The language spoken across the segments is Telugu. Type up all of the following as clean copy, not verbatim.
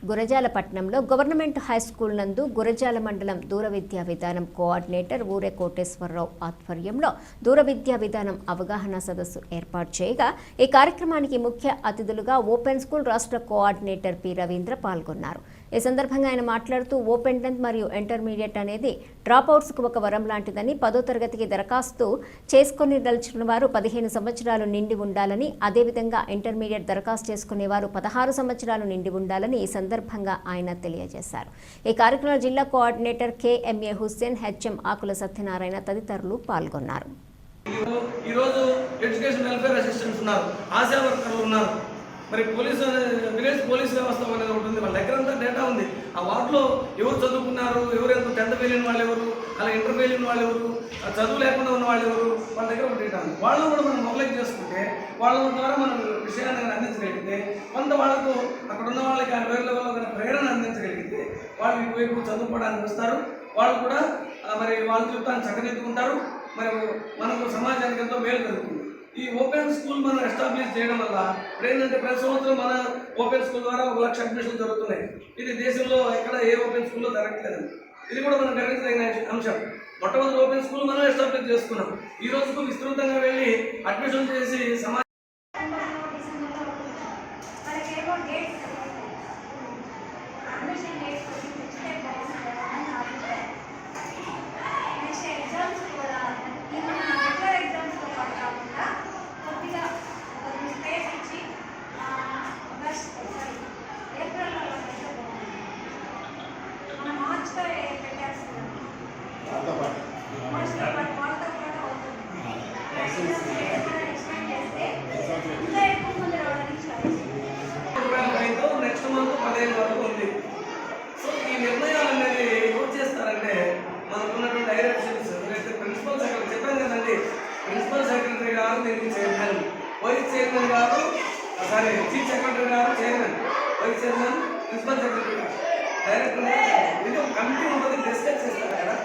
గురజాల పట్టణంలో గవర్నమెంట్ హై స్కూల్ నందు గురజాల మండలం దూర విద్యా విధానం కోఆర్డినేటర్ ఊరే కోటేశ్వరరావు ఆధ్వర్యంలో దూర విద్యా విధానం అవగాహన సదస్సు ఏర్పాటు చేయగా ఈ కార్యక్రమానికి ముఖ్య అతిథులుగా ఓపెన్ స్కూల్ రాష్ట్ర కోఆర్డినేటర్ పి రవీంద్ర పాల్గొన్నారు. ఈ సందర్భంగా ఆయన మాట్లాడుతూ ఓపెన్ 10th మరియు ఇంటర్మీడియట్ అనేది డ్రాప్అవుట్స్కు ఒక వరం లాంటిదని 10వ తరగతికి దరఖాస్తు చేసుకుని దలుచుకున్న వారు 15 సంవత్సరాలు నిండి ఉండాలని, అదేవిధంగా ఇంటర్మీడియట్ దరఖాస్తు చేసుకునేవారు 16 సంవత్సరాలు నిండి ఉండాలని ఈ సందర్భంగా ఆయన తెలియజేశారు. ఈ కార్యక్రమంలో జిల్లా కోఆర్డినేటర్ కెఎంఏ హుస్సేన్, హెచ్ఎం ఆకుల సత్యనారాయణ తదితరులు పాల్గొన్నారు. మరి విలేజ్ పోలీస్ వ్యవస్థ అనేది ఉంటుంది. వాళ్ళ దగ్గర అంతా డేటా ఉంది. ఆ వార్డులో ఎవరు చదువుకున్నారు, ఎవరు ఎంత 10th ఫెయిల్ అయిన వాళ్ళు ఎవరు, అలా ఇంటర్ ఫెయిల్ అయిన వాళ్ళు ఎవరు, చదువు లేకుండా ఉన్న వాళ్ళు ఎవరు, వాళ్ళ దగ్గర ఒక డేటా ఉంది. వాళ్ళని కూడా మనం మొబైలైజ్ చేసుకుంటే వాళ్ళ ద్వారా మనం విషయాన్ని అందించగలిగితే కొంత వాళ్ళకు అక్కడ ఉన్న వాళ్ళకి ఆ వేరే లెవెల్లో ప్రేరణ అందించగలిగితే వాళ్ళు ఇటువైపు చదువుకోవడానికి వస్తారు. వాళ్ళు కూడా మరి వాళ్ళ జీవితాన్ని చక్కదిద్దుకుంటారు. మరి మనకు సమాజానికి ఎంతో మేలు జరుగుతుంది. ఈ ఓపెన్ స్కూల్ మనం ఎస్టాబ్లిష్ చేయడం వల్ల ఏంటంటే ప్రతి సంవత్సరం మన ఓపెన్ స్కూల్ ద్వారా 1 లక్ష అడ్మిషన్లు జరుగుతున్నాయి. ఇది దేశంలో ఎక్కడ ఏ ఓపెన్ స్కూల్లో జరగట్లేదు. ఇది కూడా మనం గర్వించదగిన అంశం. మొట్టమొదటి ఓపెన్ స్కూల్ మనం ఎస్టాబ్లిష్ చేసుకున్నాం. ఈ రోజుకు విస్తృతంగా వెళ్ళి అడ్మిషన్ చేసి సమాజం నెక్స్ట్ మంత్ 15 వరకు ఉంది. సో ఈ నిర్ణయాలు అనేది ఎవరు చేస్తారంటే మనకున్నటువంటి డైరెక్షన్స్ ప్రిన్సిపల్ సెక్రటరీ చెప్పాను కదండి. ప్రిన్సిపల్ సెక్రటరీ గారు దీనికి చైర్మన్, వైస్ చైర్మన్ గారు చీఫ్ సెక్రటరీ గారు chairman, vice chairman, principal secretary గారు, డైరెక్టర్ గారు. ఇది ఒక కమిటీ ఉంటుంది, డిస్కస్ చేస్తారు కదా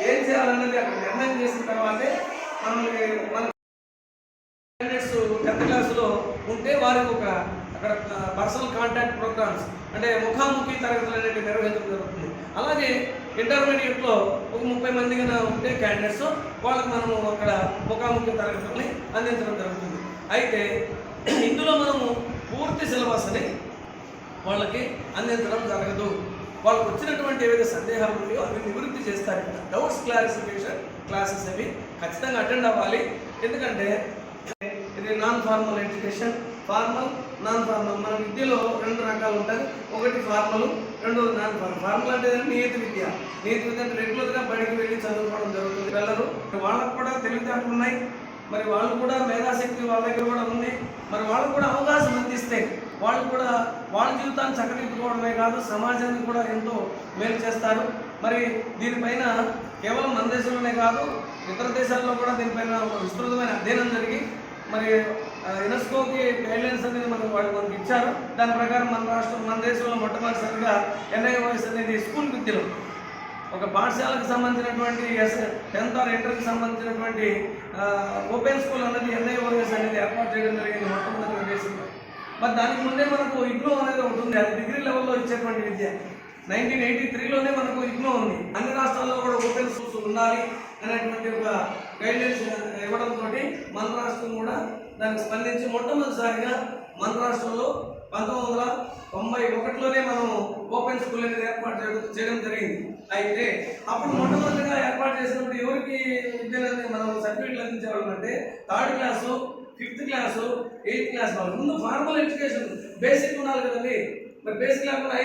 ఏం చేయాలన్నది అక్కడ నిర్ణయం చేసిన తర్వాతే మన క్యాండిడేట్స్ 10th క్లాస్లో ఉంటే వారికి ఒక అక్కడ పర్సనల్ కాంటాక్ట్ ప్రోగ్రామ్స్ అంటే ముఖాముఖి తరగతులు అనేవి నిర్వహించడం జరుగుతుంది. అలాగే ఇంటర్మీడియట్లో ఒక 30 మంది ఉంటే క్యాండిడేట్స్ వాళ్ళకి మనము అక్కడ ముఖాముఖి తరగతుల్ని అందించడం జరుగుతుంది. అయితే ఇందులో మనము పూర్తి సిలబస్ని వాళ్ళకి అందించడం జరగదు. వాళ్ళకు వచ్చినటువంటి ఏవైతే సందేహాలు ఉన్నాయో అవి నివృత్తి చేస్తారు. డౌట్స్ క్లారిఫికేషన్ క్లాసెస్ అవి ఖచ్చితంగా అటెండ్ అవ్వాలి. ఎందుకంటే ఇది non formal education, formal, non formal. మన విద్యలో 2 రకాలు ఉంటాయి. ఒకటి ఫార్మల్, రెండోది నాన్ ఫార్మల్. ఫార్మల్ అంటే నియతి విద్య. నియతి విద్య అంటే రెగ్యులర్గా బయటికి వెళ్ళి చదువుకోవడం జరుగుతుంది. వెళ్ళరు, వాళ్ళకు కూడా తెలివితేటలు ఉన్నాయి. మరి వాళ్ళు కూడా మేధాశక్తి వాళ్ళ దగ్గర కూడా ఉంది. మరి వాళ్ళకు కూడా అవకాశం అందిస్తే వాళ్ళు కూడా వాళ్ళ జీవితాన్ని చక్కదిద్దుకోవడమే కాదు సమాజానికి కూడా ఎంతో మేలు చేస్తారు. మరి దీనిపైన కేవలం మన దేశంలోనే కాదు ఇతర దేశాల్లో కూడా దీనిపైన ఒక విస్తృతమైన అధ్యయనం జరిగి మరి యునెస్కోకి గైడ్లైన్స్ అనేది మనకి ఇచ్చారు. దాని ప్రకారం మన దేశంలో మొట్టమొదటిసారిగా NIOS అనేది స్కూల్ విద్యలో ఒక పాఠశాలకు సంబంధించినటువంటి 10th or ఇంటర్కి సంబంధించినటువంటి ఓపెన్ స్కూల్ అనేది NIOS అనేది ఏర్పాటు చేయడం జరిగింది మొట్టమొదటిగా దేశంలో. మరి దానికి ముందే మనకు IGNOU అనేది ఒకటి ఉంది. అది డిగ్రీ లెవెల్లో ఇచ్చేటువంటి విద్య. 1983లోనే మనకు IGNOU ఉంది. అన్ని రాష్ట్రాల్లో కూడా ఓపెన్ స్కూల్స్ ఉండాలి అనేటువంటి ఒక గైడ్లైన్స్ ఇవ్వడంతో మన రాష్ట్రం కూడా దానికి స్పందించి మొట్టమొదటిసారిగా మన రాష్ట్రంలో 1991లోనే మనం ఓపెన్ స్కూల్ అనేది ఏర్పాటు చేయడం జరిగింది. అయితే అప్పుడు మొట్టమొదటిగా ఏర్పాటు చేసినప్పుడు ఎవరికి విద్యను మనం సర్టిఫికేట్లు అందించేవాళ్ళం అంటే 3rd class, 5th class, 8th class వాళ్ళు. ముందు ఫార్మల్ ఎడ్యుకేషన్ బేసిక్ ఉండాలి కదండి. మరి బేసిక్ లేకుండా